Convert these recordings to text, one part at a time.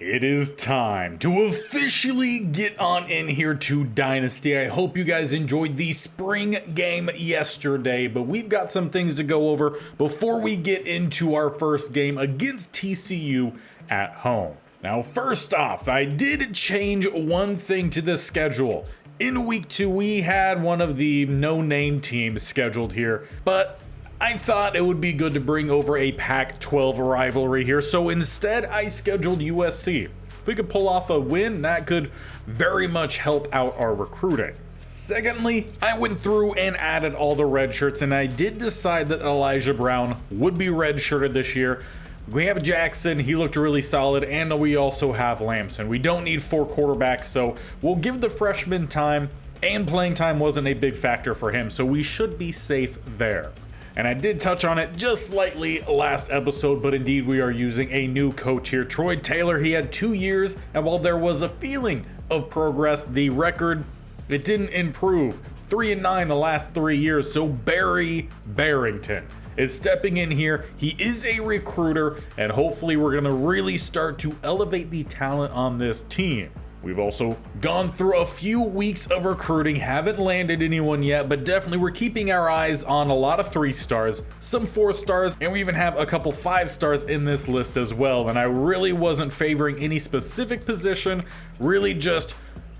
It is time to officially get on in here to Dynasty. I hope you guys enjoyed the spring game yesterday, but we've got some things to go over before we get into our first game against TCU at home. Now, first off, I did change one thing to the schedule. In week 2, we had one of the no-name teams scheduled here, but I thought it would be good to bring over a Pac-12 rivalry here, so instead I scheduled USC. If we could pull off a win, that could very much help out our recruiting. Secondly, I went through and added all the red shirts, and I did decide that Elijah Brown would be redshirted this year. We have Jackson, he looked really solid, and we also have Lamson. We don't need 4 quarterbacks, so we'll give the freshman time, and playing time wasn't a big factor for him, so we should be safe there. And I did touch on it just slightly last episode, but indeed we are using a new coach here. Troy Taylor, he had 2 years, and while there was a feeling of progress, the record, it didn't improve. 3-9 the last 3 years, so Barry Bearington is stepping in here. He is a recruiter, and hopefully we're gonna really start to elevate the talent on this team. We've also gone through a few weeks of recruiting, haven't landed anyone yet, but definitely we're keeping our eyes on a lot of 3 stars, some 4 stars, and we even have a couple 5 stars in this list as well. And I really wasn't favoring any specific position, really just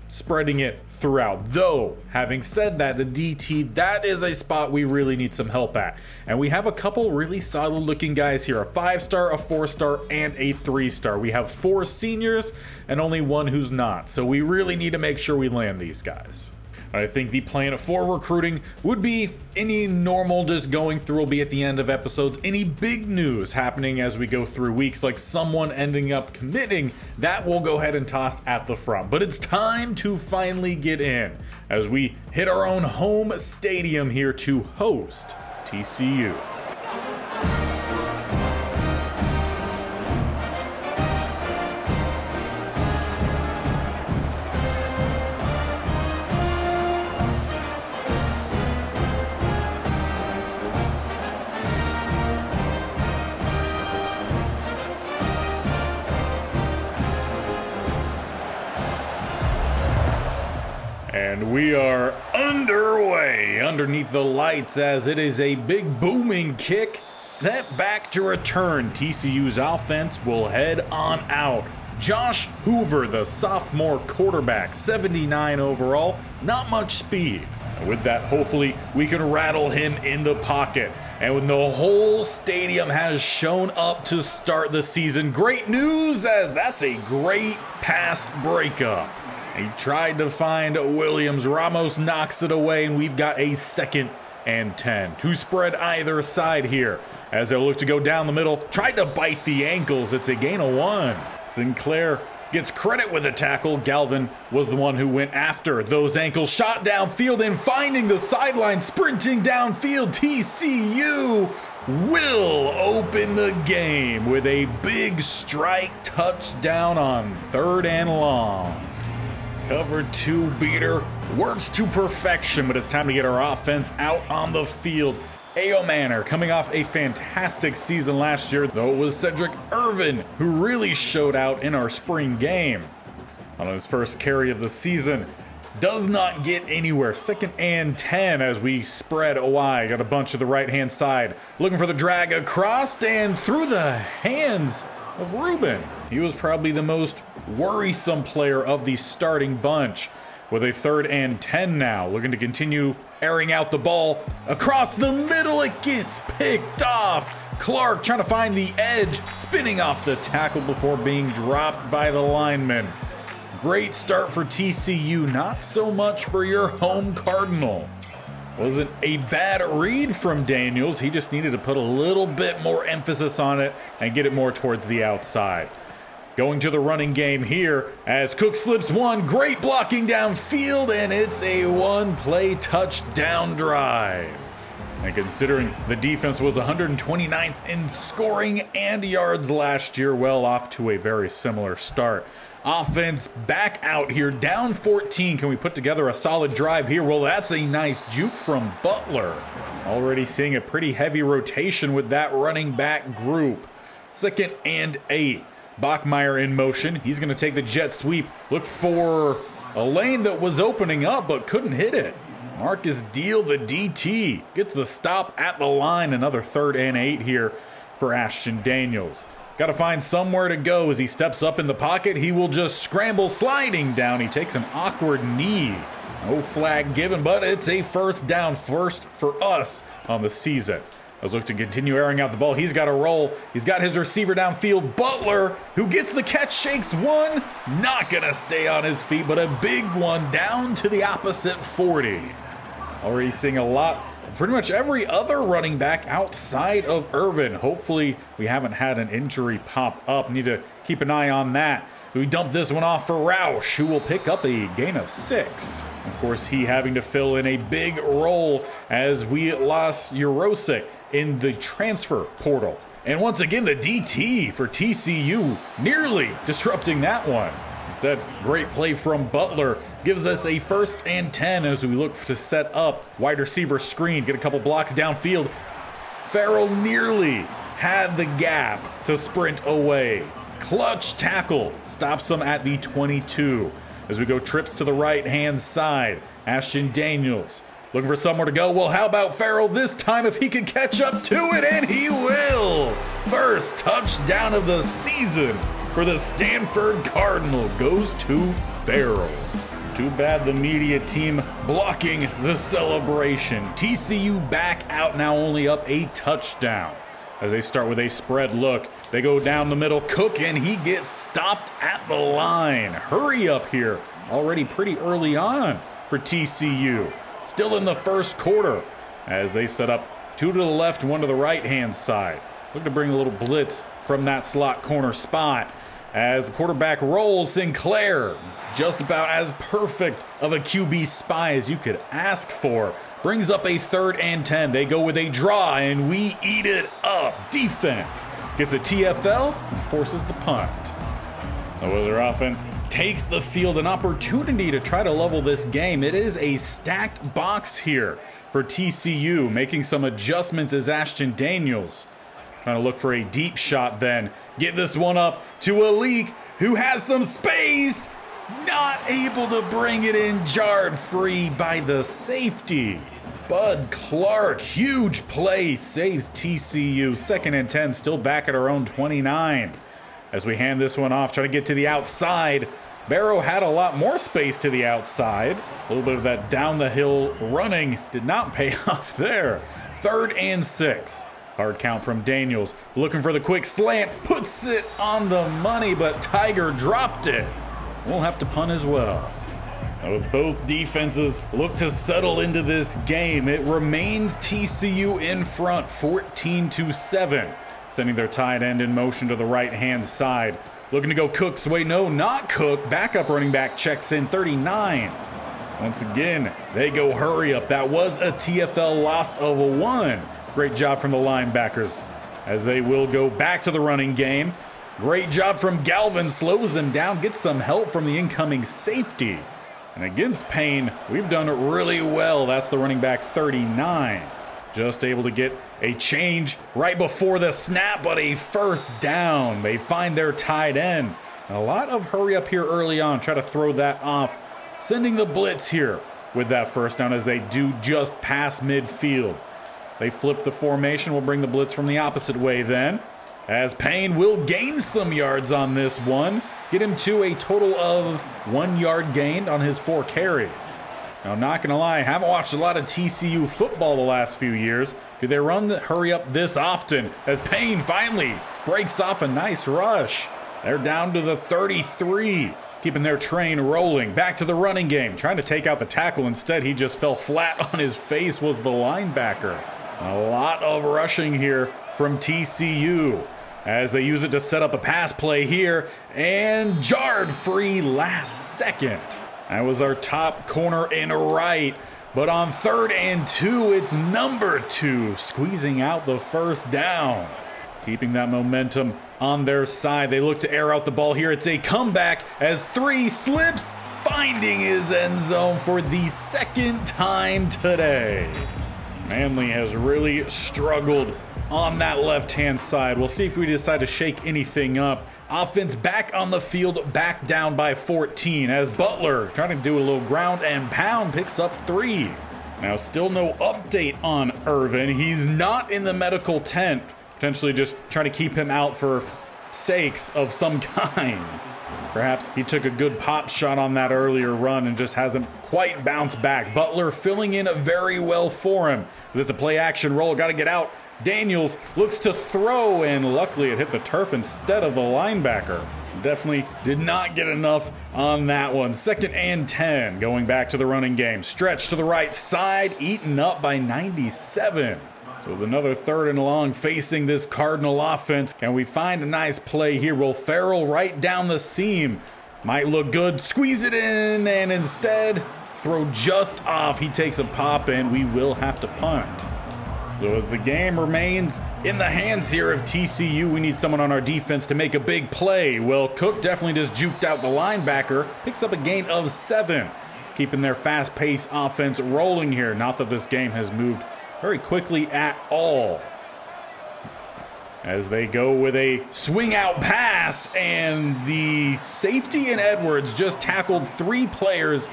spreading it throughout. Though, having said that, the DT, that is a spot we really need some help at. And we have a couple really solid looking guys here, a 5-star, a 4-star, and a 3-star. We have 4 seniors and only 1 who's not. So we really need to make sure we land these guys. I think the plan for recruiting would be any normal just going through will be at the end of episodes. Any big news happening as we go through weeks, like someone ending up committing, that we'll go ahead and toss at the front. But it's time to finally get in as we hit our own home stadium here to host TCU. And we are underway underneath the lights as it is a big booming kick set back to return. TCU's offense will head on out. Josh Hoover, the sophomore quarterback, 79 overall, not much speed. And with that, hopefully we can rattle him in the pocket. And when the whole stadium has shown up to start the season, great news as that's a great pass breakup. He tried to find Williams. Ramos knocks it away, and we've got a 2nd and 10 to spread either side here as they'll look to go down the middle. Tried to bite the ankles. It's a gain of 1. Sinclair gets credit with a tackle. Galvin was the one who went after those ankles. Shot downfield and finding the sideline, sprinting downfield. TCU will open the game with a big strike touchdown on 3rd and long. Cover 2 beater works to perfection, but it's time to get our offense out on the field. Ayomanor coming off a fantastic season last year, though it was Cedric Irvin who really showed out in our spring game. On his first carry of the season, does not get anywhere. 2nd and 10 as we spread wide. Got a bunch to the right-hand side. Looking for the drag across and through the hands of Ruben. He was probably the most worrisome player of the starting bunch. With a 3rd and 10 now, looking to continue airing out the ball. Across the middle, it gets picked off. Clark trying to find the edge, spinning off the tackle before being dropped by the lineman. Great start for TCU, not so much for your home Cardinal. Wasn't a bad read from Daniels. He just needed to put a little bit more emphasis on it and get it more towards the outside. Going to the running game here as Cook slips one. Great blocking downfield, and it's a 1-play touchdown drive. And considering the defense was 129th in scoring and yards last year, well off to a very similar start. Offense back out here, down 14. Can we put together a solid drive here? Well, that's a nice juke from Butler. Already seeing a pretty heavy rotation with that running back group. 2nd and 8. Bachmeier in motion. He's going to take the jet sweep. Look for a lane that was opening up but couldn't hit it. Marcus Deal, the DT, gets the stop at the line. Another 3rd and 8 here for Ashton Daniels. Got to find somewhere to go. As he steps up in the pocket, he will just scramble sliding down. He takes an awkward knee. No flag given, but it's a first down, first for us on the season. Let's look to continue airing out the ball. He's got a roll. He's got his receiver downfield. Butler, who gets the catch, shakes one. Not going to stay on his feet, but a big one down to the opposite 40. Already seeing a lot, pretty much every other running back outside of Irvin. Hopefully we haven't had an injury pop up. Need to keep an eye on that. We dump this one off for Roush, who will pick up a gain of 6. Of course, he having to fill in a big role as we lost Urosic in the transfer portal. And once again, the DT for TCU nearly disrupting that one. Instead, great play from Butler gives us a 1st and 10 as we look to set up wide receiver screen, get a couple blocks downfield. Farrell nearly had the gap to sprint away. Clutch tackle stops him at the 22. As we go trips to the right-hand side, Ashton Daniels looking for somewhere to go. Well, how about Farrell this time if he can catch up to it, and he will. First touchdown of the season for the Stanford Cardinal goes to Farrell. Too bad the media team blocking the celebration. TCU back out now, only up a touchdown. As they start with a spread look, they go down the middle. Cook, and he gets stopped at the line. Hurry up here. Already pretty early on for TCU. Still in the first quarter as they set up 2 to the left, 1 to the right-hand side. Look to bring a little blitz from that slot corner spot. As the quarterback rolls, Sinclair, just about as perfect of a QB spy as you could ask for. Brings up a 3rd and 10. They go with a draw, and we eat it up. Defense gets a TFL and forces the punt. So their offense takes the field, an opportunity to try to level this game. It is a stacked box here for TCU, making some adjustments as Ashton Daniels trying to look for a deep shot then. Get this one up to Alik, who has some space. Not able to bring it in, jarred free by the safety. Bud Clark, huge play, saves TCU. 2nd and 10, still back at our own 29. As we hand this one off, trying to get to the outside. Barrow had a lot more space to the outside. A little bit of that down the hill running did not pay off there. 3rd and 6. Hard count from Daniels. Looking for the quick slant. Puts it on the money, but Tiger dropped it. We'll have to punt as well. So both defenses look to settle into this game. It remains TCU in front, 14-7. Sending their tight end in motion to the right-hand side. Looking to go Cook's way. No, not Cook. Backup running back checks in, 39. Once again, they go hurry up. That was a TFL loss of 1. Great job from the linebackers as they will go back to the running game. Great job from Galvin, slows him down, gets some help from the incoming safety. And against Payne, we've done really well. That's the running back 39. Just able to get a change right before the snap, but a first down. They find their tight end. And a lot of hurry up here early on, try to throw that off. Sending the blitz here with that first down as they do just past midfield. They flip the formation, we'll bring the blitz from the opposite way then. As Payne will gain some yards on this one. Get him to a total of 1 yard gained on his 4 carries. Now, not gonna lie, I haven't watched a lot of TCU football the last few years. Do they run the hurry up this often? As Payne finally breaks off a nice rush. They're down to the 33, keeping their train rolling. Back to the running game, trying to take out the tackle. Instead, he just fell flat on his face, was the linebacker. A lot of rushing here from TCU as they use it to set up a pass play here, and jarred free last second. That was our top corner and right, but on 3rd and 2, it's number 2 squeezing out the first down. Keeping that momentum on their side, they look to air out the ball here. It's a comeback as 3 slips, finding his end zone for the 2nd time today. Manley has really struggled on that left-hand side. We'll see if we decide to shake anything up. Offense back on the field, back down by 14 as Butler trying to do a little ground and pound, picks up 3. Now still no update on Irvin. He's not in the medical tent, potentially just trying to keep him out for sakes of some kind. Perhaps he took a good pop shot on that earlier run and just hasn't quite bounced back. Butler filling in very well for him. There's a play action roll, got to get out. Daniels looks to throw, and luckily it hit the turf instead of the linebacker. Definitely did not get enough on that one. 2nd and 10, going back to the running game. Stretch to the right side, eaten up by 97. So with another 3rd and long facing this Cardinal offense, can we find a nice play here? Will Farrell right down the seam? Might look good, squeeze it in, and instead throw just off. He takes a pop, and we will have to punt. So as the game remains in the hands here of TCU, we need someone on our defense to make a big play. Well, Cook definitely just juked out the linebacker, picks up a gain of 7, keeping their fast-paced offense rolling here. Not that this game has moved very quickly at all. As they go with a swing-out pass, and the safety in Edwards just tackled 3 players,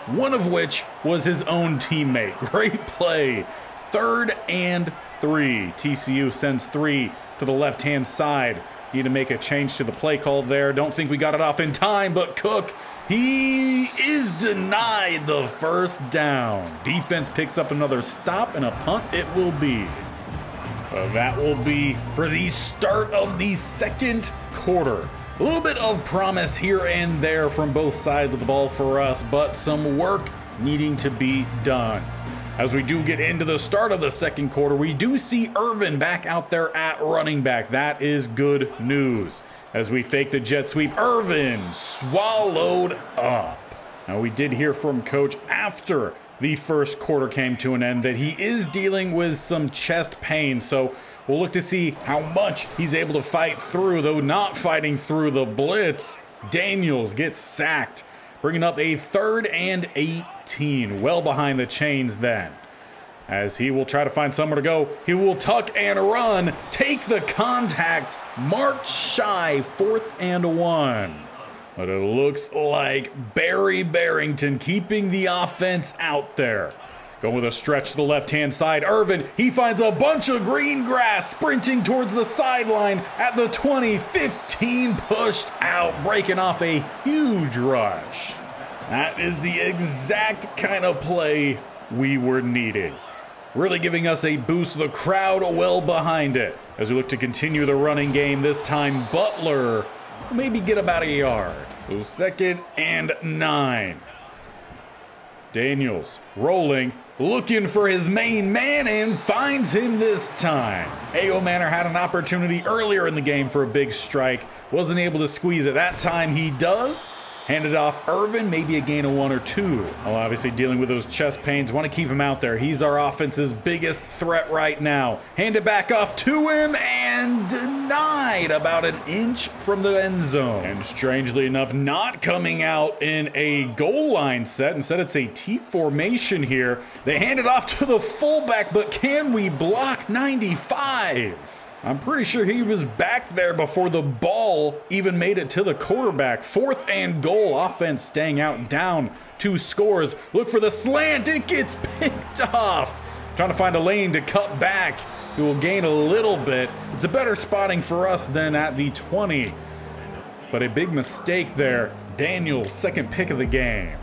one of which was his own teammate. Great play. 3rd and 3. TCU sends 3 to the left-hand side. Need to make a change to the play call there. Don't think we got it off in time, but Cook, he is denied the 1st down. Defense picks up another stop, and a punt it will be. That will be for the start of the 2nd quarter. A little bit of promise here and there from both sides of the ball for us, but some work needing to be done. As we do get into the start of the 2nd quarter, we do see Irvin back out there at running back. That is good news. As we fake the jet sweep, Irvin swallowed up. Now we did hear from Coach after the 1st quarter came to an end that he is dealing with some chest pain. So we'll look to see how much he's able to fight through, though not fighting through the blitz. Daniels gets sacked, bringing up a 3rd and 18, well behind the chains then. As he will try to find somewhere to go, he will tuck and run, take the contact, march shy, 4th and 1. But it looks like Barry Bearington keeping the offense out there. Going with a stretch to the left-hand side, Irvin, he finds a bunch of green grass sprinting towards the sideline at the 20, 15 pushed out, breaking off a huge rush. That is the exact kind of play we were needing. Really giving us a boost, the crowd well behind it. As we look to continue the running game, this time Butler will maybe get about a yard. So 2nd and 9. Daniels rolling, looking for his main man, and finds him this time. Ayomanor had an opportunity earlier in the game for a big strike. Wasn't able to squeeze it. That time he does. Handed off Irvin, maybe a gain of 1 or 2. Well, obviously dealing with those chest pains. Want to keep him out there. He's our offense's biggest threat right now. Hand it back off to him, and denied about an inch from the end zone. And strangely enough, not coming out in a goal line set. Instead, it's a T formation here. They hand it off to the fullback, but can we block 95? I'm pretty sure he was back there before the ball even made it to the quarterback. 4th and goal, offense staying out, down 2 scores. Look for the slant, it gets picked off. Trying to find a lane to cut back. He will gain a little bit. It's a better spotting for us than at the 20. But a big mistake there. Daniels, 2nd pick of the game.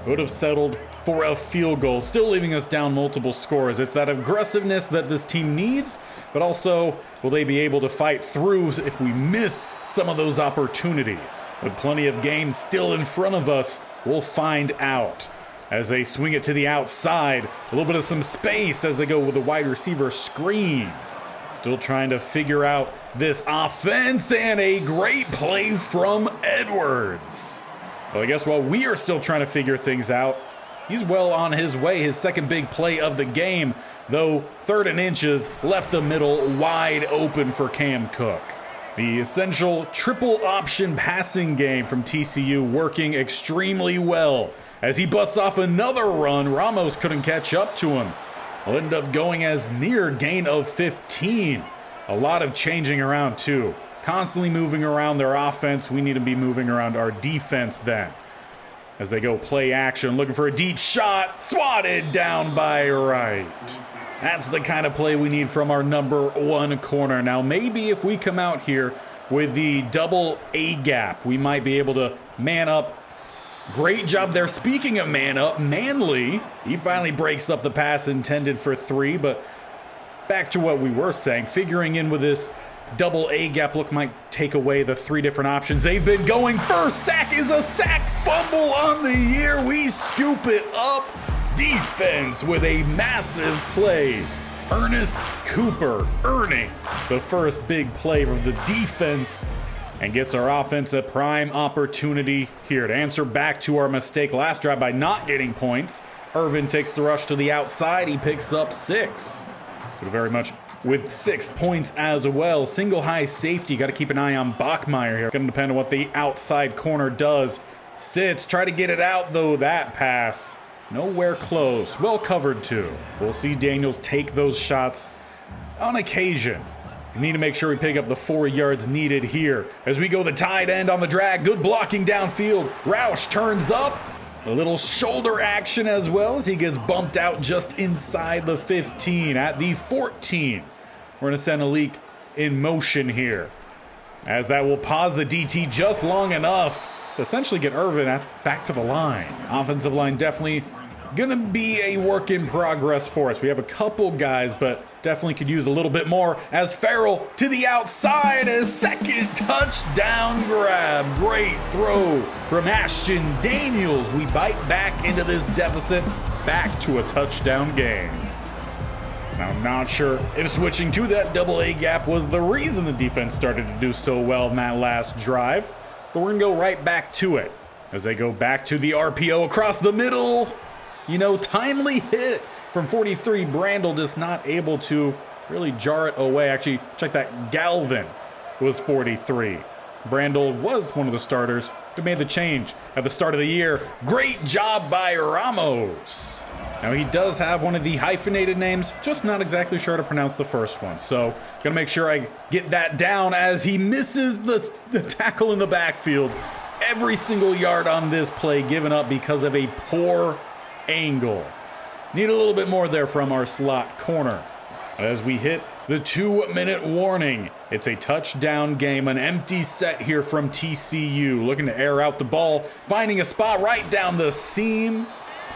Could have settled for a field goal, still leaving us down multiple scores. It's that aggressiveness that this team needs, but also will they be able to fight through if we miss some of those opportunities? With plenty of games still in front of us, we'll find out. As they swing it to the outside, a little bit of some space as they go with a wide receiver screen. Still trying to figure out this offense, and a great play from Edwards. Well, I guess while we are still trying to figure things out, he's well on his way, his 2nd big play of the game, though 3rd and inches left the middle wide open for Cam Cook. The essential triple option passing game from TCU working extremely well. As he butts off another run, Ramos couldn't catch up to him. Will end up going as near gain of 15. A lot of changing around too. constantly moving around their offense. We need to be moving around our defense then. As they go play action, looking for a deep shot, swatted down by right. That's the kind of play we need from our number one corner. Now, maybe if we come out here with the double A gap, we might be able to man up. Great job there. Speaking of man up, Manley, he finally breaks up the pass intended for 3, but back to what we were saying, figuring in with this double A gap look might take away the 3 different options they've been going. First sack is a sack fumble on the year. We scoop it up. Defense with a massive play. Ernest Cooper earning the first big play of the defense and gets our offense a prime opportunity here to answer back to our mistake last drive by not getting points. Irvin takes the rush to the outside. He picks up 6. But very much with 6 points as well. Single high safety. Got to keep an eye on Bachmeier here. Going to depend on what the outside corner does. Sits. Try to get it out, though. That pass nowhere close. Well covered, too. We'll see Daniels take those shots on occasion. We need to make sure we pick up the 4 yards needed here. As we go the tight end on the drag. Good blocking downfield. Roush turns up. A little shoulder action as well as he gets bumped out just inside the 15 at the 14. We're going to send a leak in motion here. As that will pause the DT just long enough to essentially get Irvin back to the line. Offensive line definitely going to be a work in progress for us. We have a couple guys, but definitely could use a little bit more. As Farrell to the outside, a second touchdown grab. Great throw from Ashton Daniels. We bite back into this deficit, back to a touchdown game. Now, I'm not sure if switching to that double A gap was the reason the defense started to do so well in that last drive, but we're going to go right back to it. As they go back to the RPO across the middle. Timely hit from 43. Brandel just not able to really jar it away. Actually, check that. Galvin was 43. Brandel was one of the starters who made the change at the start of the year. Great job by Ramos. Now, he does have one of the hyphenated names, just not exactly sure how to pronounce the first one. So, gonna make sure I get that down as he misses the tackle in the backfield. Every single yard on this play given up because of a poor angle. Need a little bit more there from our slot corner. As we hit the 2-minute warning, it's a touchdown game, an empty set here from TCU. Looking to air out the ball, finding a spot right down the seam.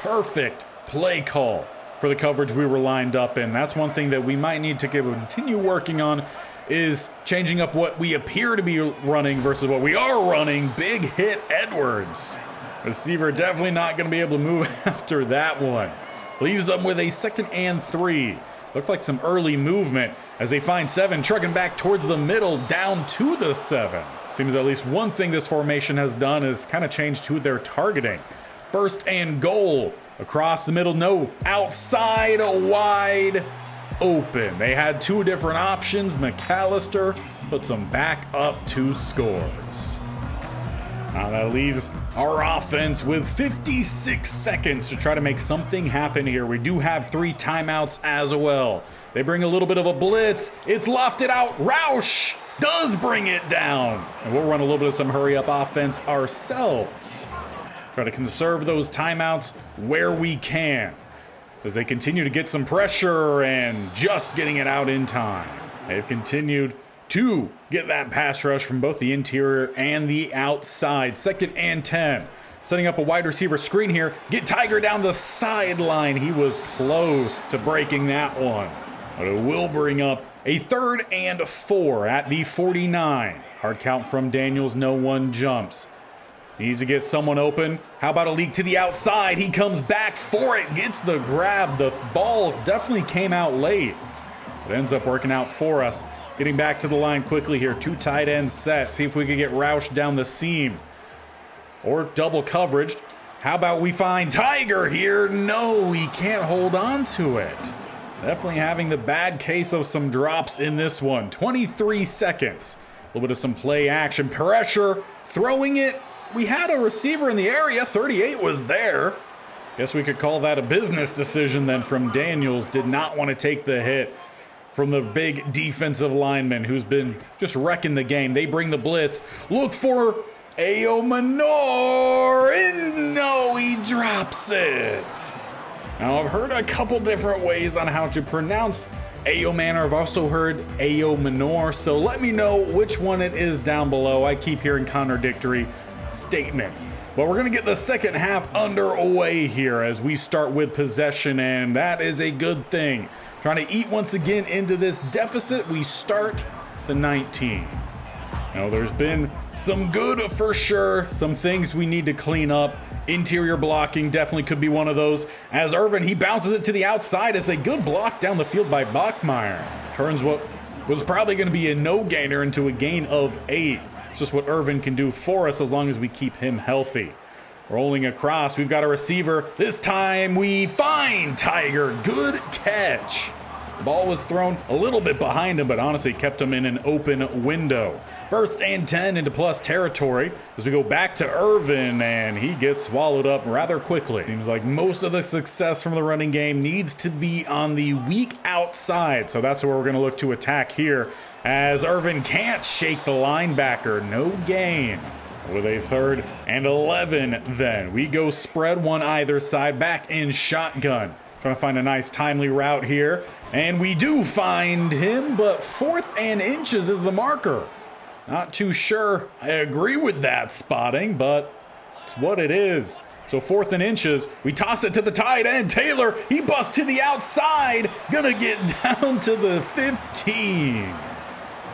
Perfect play call for the coverage we were lined up in. That's one thing that we might need to continue working on, is changing up what we appear to be running versus what we are running. Big hit Edwards. Receiver definitely not going to be able to move after that one. Leaves them with a 2nd and 3. Looked like some early movement as they find 7, trucking back towards the middle, down to the 7. Seems at least one thing this formation has done is kind of changed to their targeting. 1st and goal. Across the middle, no. Outside, wide open. They had 2 different options. McAllister puts them back up 2 scores. Now that leaves our offense with 56 seconds to try to make something happen here. We do have 3 timeouts as well. They bring a little bit of a blitz. It's lofted out. Roush does bring it down. And we'll run a little bit of some hurry-up offense ourselves. Try to conserve those timeouts where we can, as they continue to get some pressure and just getting it out in time. They've continued to get that pass rush from both the interior and the outside. 2nd and 10. Setting up a wide receiver screen here. Get Tiger down the sideline. He was close to breaking that one. But it will bring up a 3rd and 4 at the 49. Hard count from Daniels. No one jumps. Needs to get someone open. How about a leak to the outside? He comes back for it. Gets the grab. The ball definitely came out late. It ends up working out for us. Getting back to the line quickly here. 2 tight ends set. See if we can get Roush down the seam. Or double coverage. How about we find Tiger here? No, he can't hold on to it. Definitely having the bad case of some drops in this one. 23 seconds. A little bit of some play action. Pressure. Throwing it. We had a receiver in the area. 38 was there. Guess we could call that a business decision then from Daniels. Did not want to take the hit. from the big defensive lineman who's been just wrecking the game. They bring the blitz. Look for Ayomanor, and no, he drops it. Now, I've heard a couple different ways on how to pronounce Ayomanor. I've also heard Ayomanor, so let me know which one it is down below. I keep hearing contradictory statements. But we're going to get the second half underway here as we start with possession, and that is a good thing. Trying to eat once again into this deficit. We start the 19. Now, there's been some good for sure, some things we need to clean up. Interior blocking definitely could be one of those. As Irvin, he bounces it to the outside. It's a good block down the field by Bachmeier. Turns what was probably going to be a no-gainer into a gain of 8. It's just what Irvin can do for us as long as we keep him healthy. Rolling across, we've got a receiver. This time we find Tiger. Good catch. Ball was thrown a little bit behind him, but honestly kept him in an open window. First and 10 into plus territory as we go back to Irvin, and he gets swallowed up rather quickly. Seems like most of the success from the running game needs to be on the weak outside, so that's where we're going to look to attack here as Irvin can't shake the linebacker. No gain. With a 3rd and 11 then. We go spread one either side, back in shotgun. Trying to find a nice timely route here. And we do find him, but 4th and inches is the marker. Not too sure I agree with that spotting, but it's what it is. So 4th and inches, we toss it to the tight end. Taylor, he busts to the outside. Gonna get down to the 15.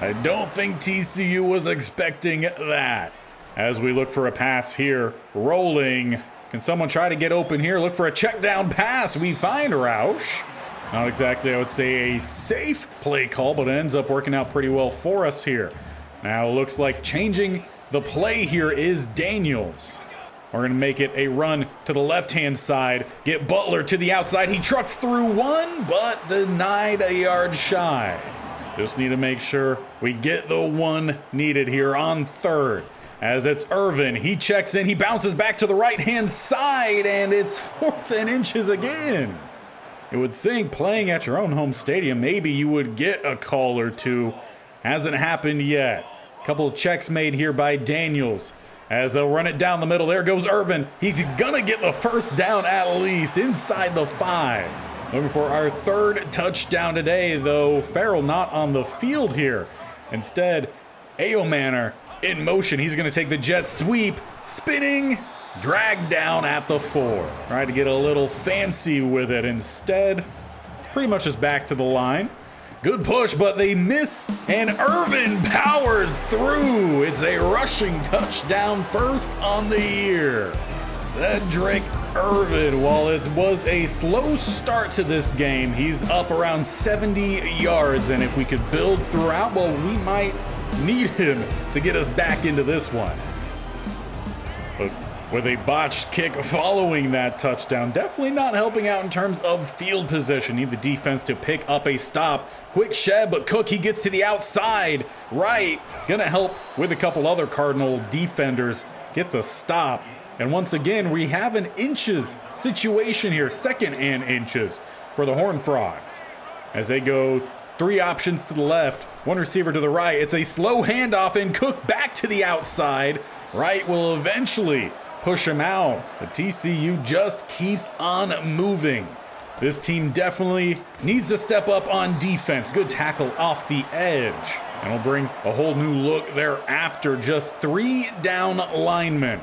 I don't think TCU was expecting that. As we look for a pass here, rolling. Can someone try to get open here? Look for a check down pass. We find Roush. Not exactly, I would say, a safe play call, but it ends up working out pretty well for us here. Now it looks like changing the play here is Daniels. We're going to make it a run to the left-hand side. Get Butler to the outside. He trucks through one, but denied a yard shy. Just need to make sure we get the one needed here on 3rd. As it's Irvin, he checks in, he bounces back to the right-hand side, and it's 4th and inches again. You would think playing at your own home stadium, maybe you would get a call or two. Hasn't happened yet. Couple of checks made here by Daniels. As they'll run it down the middle, there goes Irvin. He's gonna get the first down at least, inside the 5. Looking for our 3rd touchdown today, though Farrell not on the field here. Instead, Ayomanor in motion. He's gonna take the jet sweep, spinning, dragged down at the 4. Tried to get a little fancy with it. Instead, it's pretty much just back to the line. Good push, but they miss, and Irvin powers through. It's a rushing touchdown, first on the year. Cedric Irvin, while it was a slow start to this game, he's up around 70 yards, and if we could build throughout, well, we might need him to get us back into this one. But with a botched kick following that touchdown, definitely not helping out in terms of field position. Need the defense to pick up a stop. Quick shed, but Cook, he gets to the outside right. Gonna help with a couple other Cardinal defenders get the stop. And once again, we have an inches situation here. 2nd and inches for the Hornfrogs. As they go 3 options to the left, 1 receiver to the right. It's a slow handoff, and Cook back to the outside. Right will eventually push him out. The TCU just keeps on moving. This team definitely needs to step up on defense. Good tackle off the edge. And will bring a whole new look thereafter. Just 3 down linemen.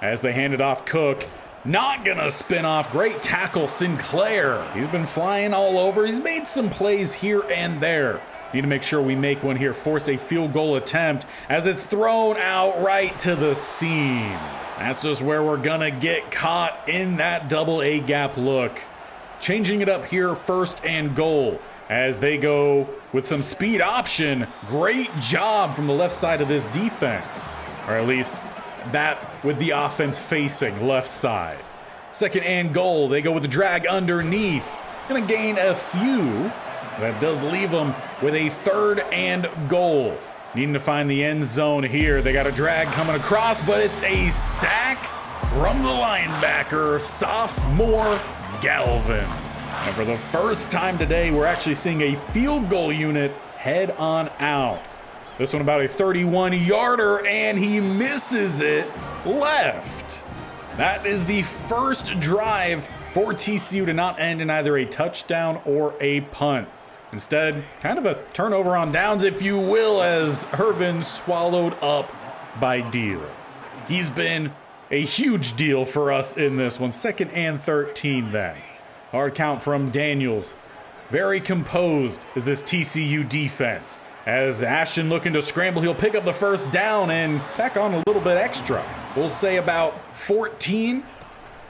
As they hand it off, Cook. Not gonna spin off. Great tackle, Sinclair. He's been flying all over. He's made some plays here and there. Need to make sure we make one here. Force a field goal attempt as it's thrown out right to the seam. That's just where we're gonna get caught in that double A gap look. Changing it up here, 1st and goal. As they go with some speed option. Great job from the left side of this defense. Or at least that with the offense facing left side. 2nd and goal. They go with the drag underneath. Gonna gain a few. That does leave them with a 3rd and goal. Needing to find the end zone here. They got a drag coming across, but it's a sack from the linebacker, sophomore Galvin. And for the first time today, we're actually seeing a field goal unit head on out. This one about a 31-yarder, and he misses it left. That is the first drive for TCU to not end in either a touchdown or a punt. Instead, kind of a turnover on downs, if you will, as Irvin swallowed up by Deal. He's been a huge deal for us in this one. 2nd and 13 then. Hard count from Daniels. Very composed is this TCU defense. As Ashton looking to scramble, he'll pick up the first down and tack on a little bit extra. We'll say about 14.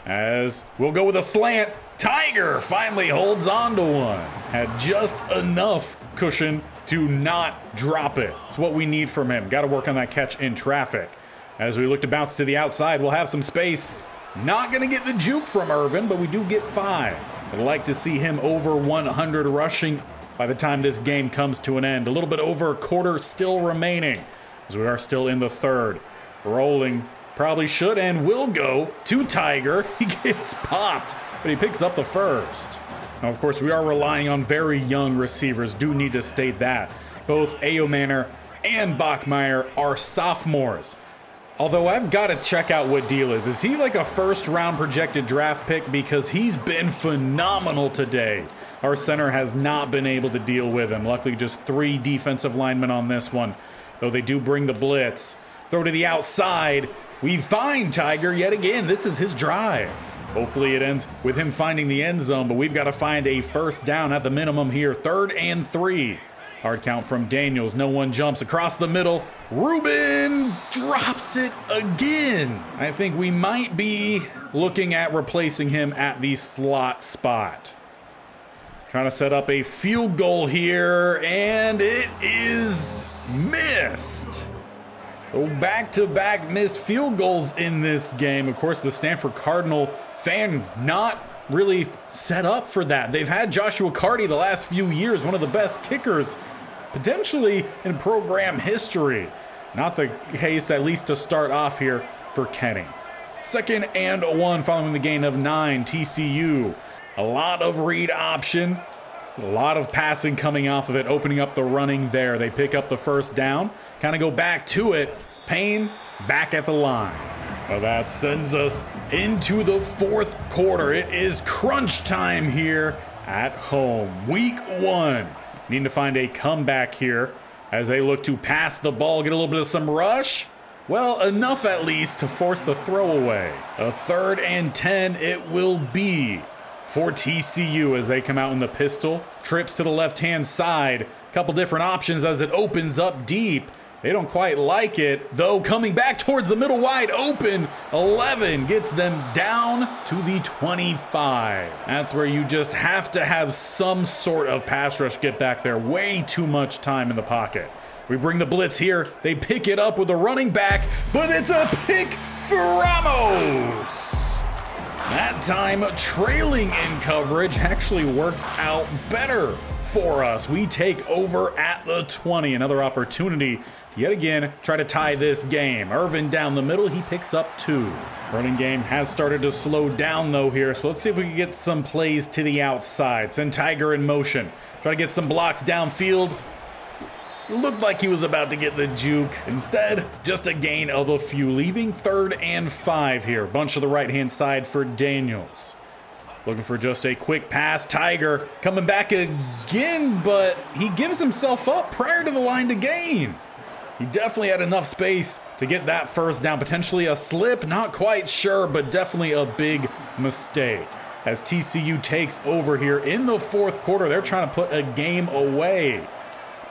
As we'll go with a slant. Tiger finally holds on to one. Had just enough cushion to not drop it. It's what we need from him. Got to work on that catch in traffic. As we look to bounce to the outside, we'll have some space. Not going to get the juke from Irvin, but we do get 5. I'd like to see him over 100 rushing by the time this game comes to an end. A little bit over a quarter still remaining, as we are still in the third. Rolling, probably should and will go to Tiger. He gets popped, but he picks up the first. Now, of course, we are relying on very young receivers. Do need to state that. Both Ayomanor and Bachmeier are sophomores. Although I've got to check out what deal is. Is he like a first-round projected draft pick? Because he's been phenomenal today. Our center has not been able to deal with him. Luckily, just 3 defensive linemen on this one. Though they do bring the blitz. Throw to the outside. We find Tiger yet again. This is his drive. Hopefully it ends with him finding the end zone, but we've got to find a first down at the minimum here. 3rd and 3. Hard count from Daniels. No one jumps across the middle. Rubin drops it again. I think we might be looking at replacing him at the slot spot. Trying to set up a field goal here, and it is missed. Back-to-back missed field goals in this game. Of course, the Stanford Cardinal fan not really set up for that. They've had Joshua Carty the last few years, one of the best kickers potentially in program history. Not the case, at least to start off here, for Kenny. 2nd and 1 following the gain of 9, TCU. A lot of read option, a lot of passing coming off of it, opening up the running there. They pick up the first down, kind of go back to it. Payne back at the line. Well, that sends us into the 4th quarter. It is crunch time here at home. Week 1. Need to find a comeback here as they look to pass the ball, get a little bit of some rush. Well, enough at least to force the throwaway. A 3rd and 10 it will be for TCU as they come out in the pistol. Trips to the left-hand side. Couple different options as it opens up deep. They don't quite like it, though coming back towards the middle wide open. 11 gets them down to the 25. That's where you just have to have some sort of pass rush get back there. Way too much time in the pocket. We bring the blitz here. They pick it up with a running back, but it's a pick for Ramos. That time, trailing in coverage actually works out better for us. We take over at the 20. Another opportunity yet again, try to tie this game. Irvin down the middle, he picks up 2. Running game has started to slow down though here, so let's see if we can get some plays to the outside. Send Tiger in motion. Try to get some blocks downfield. Looked like he was about to get the juke. Instead, just a gain of a few, leaving 3rd and 5 here. Bunch to the right-hand side for Daniels. Looking for just a quick pass. Tiger coming back again, but he gives himself up prior to the line to gain. He definitely had enough space to get that first down. Potentially a slip, not quite sure, but definitely a big mistake. As TCU takes over here in the 4th quarter, they're trying to put a game away.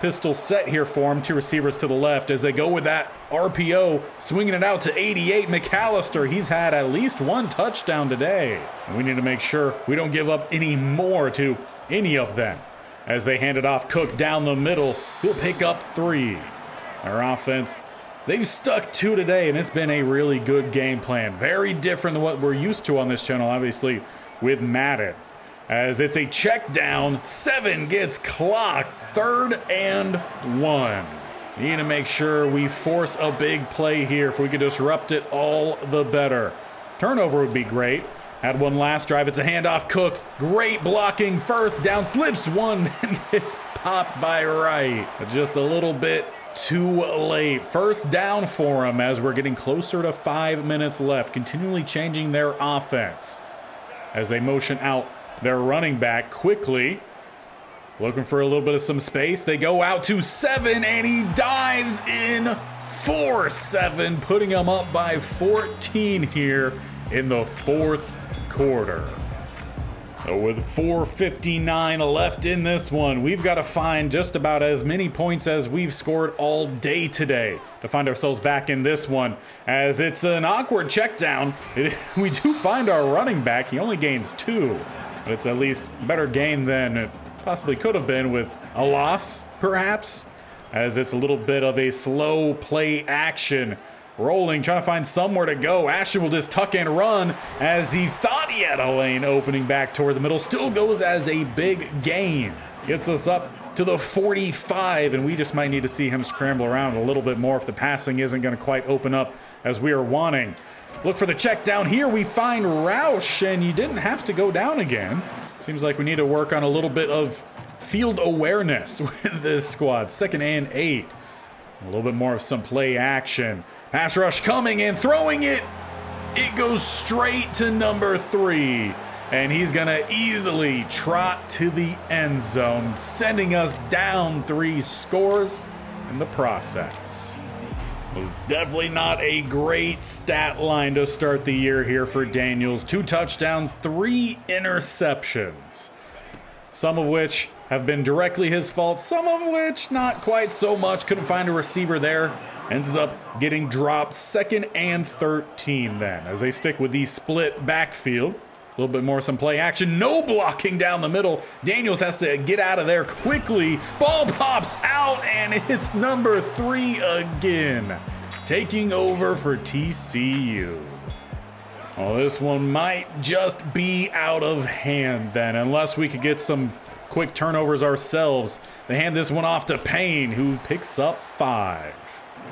Pistol set here for him. 2 receivers to the left as they go with that RPO, swinging it out to 88. McAllister, he's had at least 1 touchdown today. And we need to make sure we don't give up any more to any of them. As they hand it off, Cook down the middle, he'll pick up 3. Our offense, they've stuck 2 today, and it's been a really good game plan. Very different than what we're used to on this channel, obviously, with Madden. As it's a check down, 7 gets clocked, 3rd and 1. Need to make sure we force a big play here. If we could disrupt it, all the better. Turnover would be great, Had one last drive. It's a handoff. Cook. Great blocking. First down. Slips one and gets popped by Wright. Just a little bit too late. First down for him as we're getting closer to 5 minutes left. Continually changing their offense as they motion out their running back quickly. Looking for a little bit of some space. They go out to 7 and he dives in for 7, putting them up by 14 here in the fourth quarter. So with 4:59 left in this one, we've got to find just about as many points as we've scored all day today to find ourselves back in this one, as it's an awkward check down. We do find our running back. He only gains 2, but it's at least a better gain than it possibly could have been with a loss, perhaps, as it's a little bit of a slow play action. Rolling, trying to find somewhere to go. Ashton will just tuck and run as he thought he had a lane opening back towards the middle. Still goes as a big gain. Gets us up to the 45, and we just might need to see him scramble around a little bit more if the passing isn't going to quite open up as we are wanting. Look for the check down here. We find Roush, and you didn't have to go down again. Seems like we need to work on a little bit of field awareness with this squad. 2nd and 8. A little bit more of some play action. Pass rush coming and throwing it. It goes straight to number 3. And he's going to easily trot to the end zone, sending us down 3 scores in the process. It was definitely not a great stat line to start the year here for Daniels. 2 touchdowns, 3 interceptions. Some of which have been directly his fault, some of which not quite so much. Couldn't find a receiver there. Ends up getting dropped. 2nd and 13 then, as they stick with the split backfield. A little bit more some play action. No blocking down the middle. Daniels has to get out of there quickly. Ball pops out, and it's number 3 again, taking over for TCU. Well, this one might just be out of hand then, unless we could get some quick turnovers ourselves. They hand this one off to Payne, who picks up 5.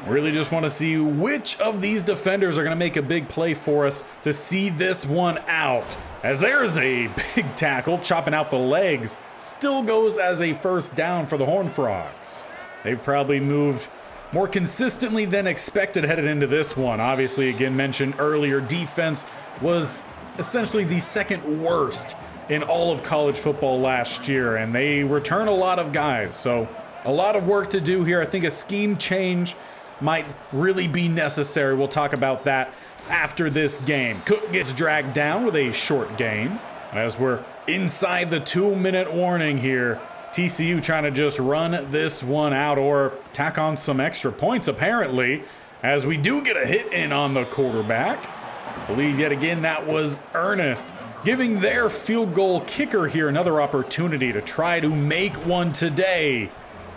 Really just want to see which of these defenders are going to make a big play for us to see this one out. As there's a big tackle, chopping out the legs. Still goes as a first down for the Hornfrogs. They've probably moved more consistently than expected headed into this one. Obviously, again, mentioned earlier, defense was essentially the 2nd worst in all of college football last year, and they return a lot of guys. So a lot of work to do here. I think a scheme change might really be necessary. We'll talk about that after this game. Cook gets dragged down with a short gain. As we're inside the 2-minute warning here, TCU trying to just run this one out or tack on some extra points, apparently, as we do get a hit in on the quarterback. I believe yet again that was Ernest, giving their field goal kicker here another opportunity to try to make one today.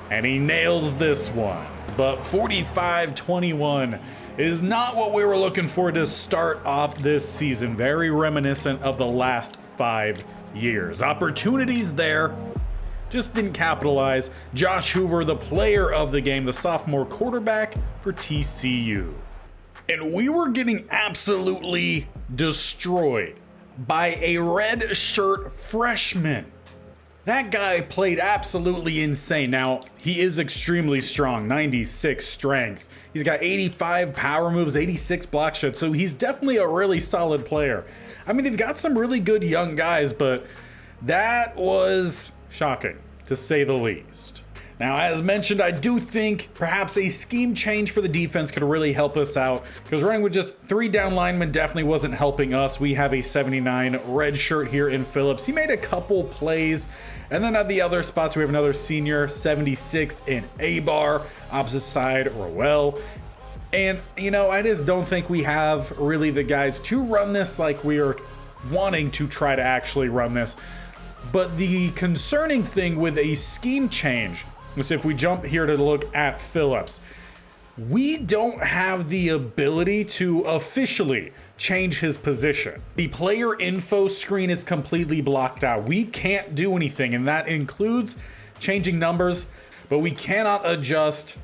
And he nails this one. But 45-21 is not what we were looking for to start off this season. Very reminiscent of the last 5 years. Opportunities there, just didn't capitalize. Josh Hoover, the player of the game, the sophomore quarterback for TCU. And we were getting absolutely destroyed by a red shirt freshman. That guy played absolutely insane. Now, he is extremely strong, 96 strength. He's got 85 power moves, 86 block shots, so he's definitely a really solid player. I mean, they've got some really good young guys, but that was shocking, to say the least. Now, as mentioned, I do think perhaps a scheme change for the defense could really help us out, because running with just 3 down linemen definitely wasn't helping us. We have a 79 red shirt here in Phillips. He made a couple plays, and then at the other spots, we have another senior, 76 in A-bar, opposite side, Rowell. And, you know, I just don't think we have really the guys to run this like we are wanting to try to actually run this. But the concerning thing with a scheme change, so if we jump here to look at Phillips, we don't have the ability to officially change his position. The player info screen is completely blocked out. We can't do anything, and that includes changing numbers, but we cannot adjust,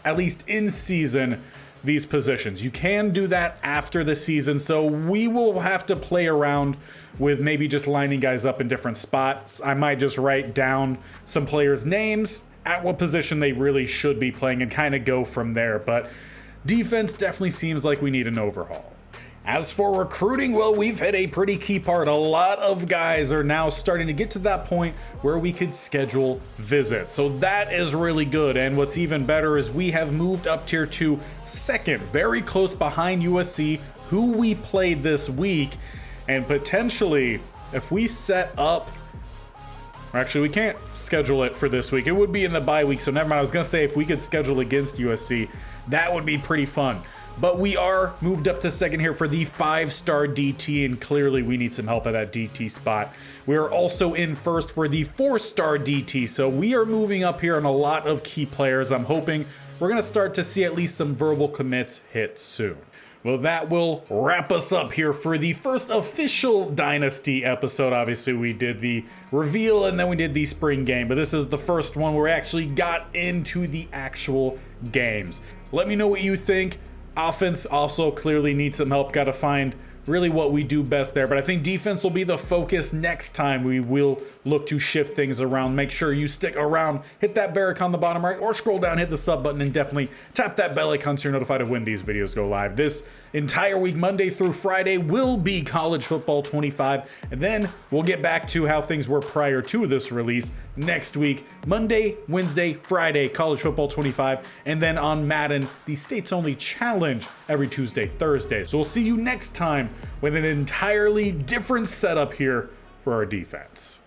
at least in season, these positions. You can do that after the season, so we will have to play around with maybe just lining guys up in different spots. I might just write down some players' names, at what position they really should be playing, and kind of go from there. But defense definitely seems like we need an overhaul. As for recruiting, well, we've hit a pretty key part. A lot of guys are now starting to get to that point where we could schedule visits. So that is really good. And what's even better is we have moved up tier 2 second, very close behind USC, who we played this week. And potentially, if we set up, or actually we can't schedule it for this week. It would be in the bye week, so never mind. I was going to say if we could schedule against USC, that would be pretty fun. But we are moved up to second here for the 5-star DT, and clearly we need some help at that DT spot. We are also in first for the 4-star DT, so we are moving up here on a lot of key players. I'm hoping we're going to start to see at least some verbal commits hit soon. Well, that will wrap us up here for the first official Dynasty episode. Obviously, we did the reveal and then we did the spring game, but this is the first one where we actually got into the actual games. Let me know what you think. Offense also clearly needs some help. Got to find really what we do best there. But I think defense will be the focus next time. We will look to shift things around. Make sure you stick around, hit that bell icon on the bottom right, or scroll down, hit the sub button, and definitely tap that bell icon so you're notified of when these videos go live. This entire week, Monday through Friday, will be College Football 25. And then we'll get back to how things were prior to this release next week. Monday, Wednesday, Friday, College Football 25. And then on Madden, the States Only Challenge every Tuesday, Thursday. So we'll see you next time with an entirely different setup here for our defense.